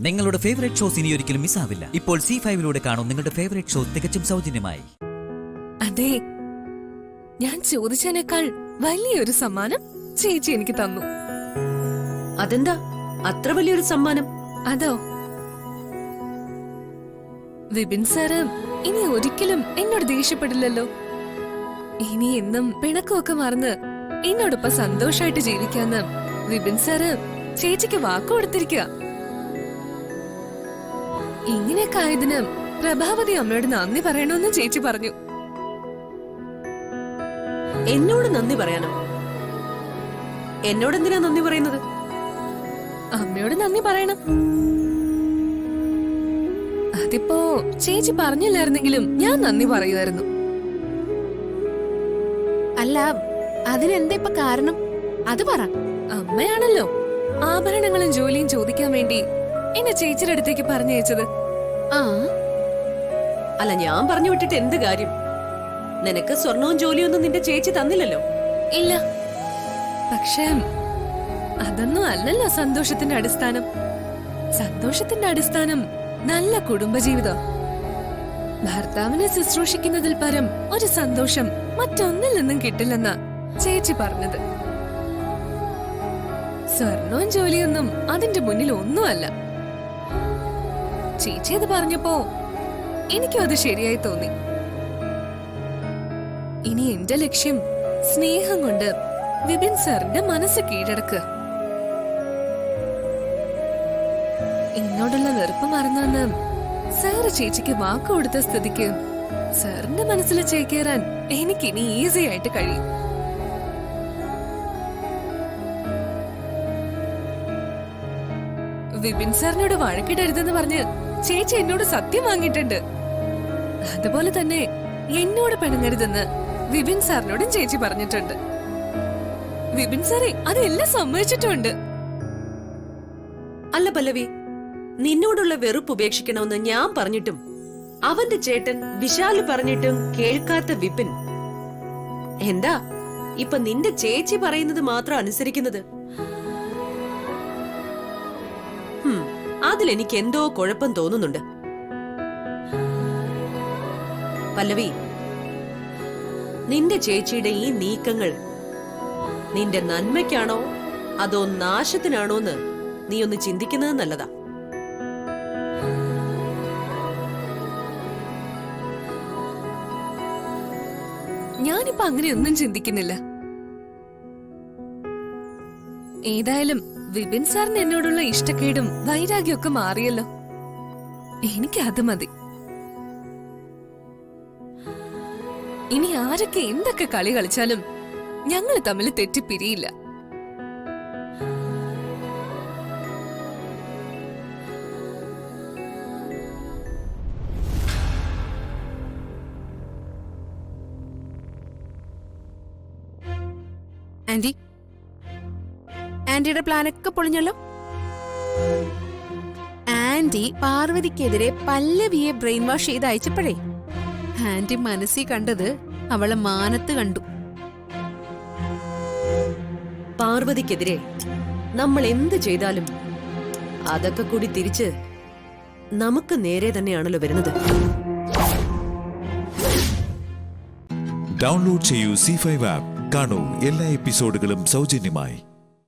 നിങ്ങളുടെ favourite shows ഇനി ഒരിക്കലും മിസ്സാവില്ല. ഇപ്പോൾ C5 കാണും നിങ്ങളുടെ ഫേവറേറ്റ് ഷോ തികച്ചും സൗജന്യമായി. അതെ, ഞാൻ ചോദിച്ചതിനേക്കാൾ വലിയൊരു സമ്മാനം ചേച്ചി എനിക്ക് തന്നു. അതെന്താ അത്ര വലിയൊരു സമ്മാനം? അതോ, വിപിൻ സാറ് ഇനി ഒരിക്കലും എന്നോട് ദേഷ്യപ്പെടില്ലല്ലോ. ഇനി എന്നും പിണക്കമൊക്കെ മറന്ന് എന്നോടൊപ്പം സന്തോഷമായിട്ട് ജീവിക്കാന്ന് വിപിൻ സാറ് ചേച്ചിക്ക് വാക്കു കൊടുത്തിരിക്കുക. ഇങ്ങനെയൊക്കെ ആയതിന് പ്രഭാവതി അമ്മയോട് നന്ദി പറയണമെന്ന് ചേച്ചി പറഞ്ഞു. എന്നോട് നന്ദി പറയാനോ? എന്നോട് എന്തിനാ നന്ദി പറയുന്നത്? അമ്മയോട് നന്ദി പറയണം. അതിപ്പോ ചേച്ചി പറഞ്ഞില്ലായിരുന്നെങ്കിലും ഞാൻ നന്ദി പറയുമായിരുന്നു. അല്ല, അതിനെന്താ ഇപ്പൊ കാരണം? അത് പറ. അമ്മയാണല്ലോ ആഭരണങ്ങളും ജോലിയും ചോദിക്കാൻ വേണ്ടി എന്നെ ചേച്ചിയുടെ അടുത്തേക്ക് പറഞ്ഞയച്ചത്. ആ, അല്ല, ഞാൻ പറഞ്ഞു വിട്ടിട്ട് എന്ത് കാര്യം? നിനക്ക് സ്വർണവും ജോലിയൊന്നും നിന്റെ ചേച്ചി തന്നില്ലല്ലോ. ഇല്ല, പക്ഷേ അതൊന്നും അല്ലല്ലോ സന്തോഷത്തിന്റെ അടിസ്ഥാനം. സന്തോഷത്തിന്റെ അടിസ്ഥാനം നല്ല കുടുംബജീവിതം. ഭർത്താവിനെ ശുശ്രൂഷിക്കുന്നതിൽ പരം ഒരു സന്തോഷം മറ്റൊന്നിൽ നിന്നും കിട്ടില്ലെന്നാ ചേച്ചി പറഞ്ഞത്. സ്വർണവും ജോലിയൊന്നും അതിന്റെ മുന്നിൽ ഒന്നുമല്ല. ചേച്ചി അത് പറഞ്ഞപ്പോ എനിക്കും അത് ശരിയായി തോന്നി. ഇനി എന്റെ ലക്ഷ്യം സ്നേഹം കൊണ്ട് വിപിൻ സാറിന്റെ മനസ്സ് കീഴടക്കുക. എന്നോടുള്ള വെറുപ്പ് മറന്നുവെന്ന് സാറ് ചേച്ചിക്ക് വാക്ക് കൊടുത്ത സ്ഥിതിക്ക് സാറിന്റെ മനസ്സിൽ ചേക്കേറാൻ എനിക്കിനി ഈസി ആയിട്ട് കഴിയും. വിപിൻ സാറിനോട് വഴക്കിടരുതെന്ന് പറഞ്ഞ് ചേച്ചി എന്നോട് സത്യം വാങ്ങിയിട്ടുണ്ട്. അതുപോലെ തന്നെ എന്നോട് പിണങ്ങരുതെന്ന് വിപിൻ സാറിനോടും ചേച്ചി പറഞ്ഞിട്ടുണ്ട്. വിപിൻ സാറേ അതെല്ലാം സമ്മതിച്ചിട്ടുണ്ട്. അല്ല പല്ലവി, നിന്നോടുള്ള വെറുപ്പ് ഉപേക്ഷിക്കണമെന്ന് ഞാൻ പറഞ്ഞിട്ടും അവന്റെ ചേട്ടൻ വിശാല് പറഞ്ഞിട്ടും കേൾക്കാത്ത വിപിൻ എന്താ ഇപ്പൊ നിന്റെ ചേച്ചി പറയുന്നത് മാത്രം അനുസരിക്കുന്നത്? അതിലെനിക്ക് എന്തോ കുഴപ്പം തോന്നുന്നുണ്ട്. പല്ലവി, നിന്റെ ചേച്ചിയുടെ ഈ നീക്കങ്ങൾ നിന്റെ നന്മയ്ക്കാണോ അതോ നാശത്തിനാണോന്ന് നീ ഒന്ന് ചിന്തിക്കുന്നത് നല്ലതാ. ഞാനിപ്പോ അങ്ങനെയൊന്നും ചിന്തിക്കുന്നില്ല. ഏതായാലും വിപിൻ സാറിന് എന്നോടുള്ള ഇഷ്ടക്കേടും വൈരാഗ്യമൊക്കെ മാറിയല്ലോ. എനിക്ക് അത് മതി. ഇനി ആരൊക്കെ എന്തൊക്കെ കളി കളിച്ചാലും ഞങ്ങൾ തമ്മിൽ തെറ്റിപ്പിരിയില്ല. ആന്റി, ആന്റിയുടെ പ്ലാനൊക്കെ പൊളിഞ്ഞല്ലോ. ആന്റി പാർവതിക്കെതിരെ പല്ലവിയെ ബ്രെയിൻ വാഷ് ചെയ്ത് അയച്ചപ്പോഴേ ആന്റി മനസ്സിൽ കണ്ടത് അവളെ മാനത്ത് കണ്ടു. പാർവതിക്കെതിരെ നമ്മൾ എന്ത് ചെയ്താലും അതൊക്കെ കൂടി തിരിച്ച് നമുക്ക് നേരെ തന്നെയാണല്ലോ വരുന്നത്. ഡൗൺലോഡ് ചെയ്യൂ C5 ആപ്പ്. കാണൂ എല്ലാ എപ്പിസോഡുകളും സൗജന്യമായി.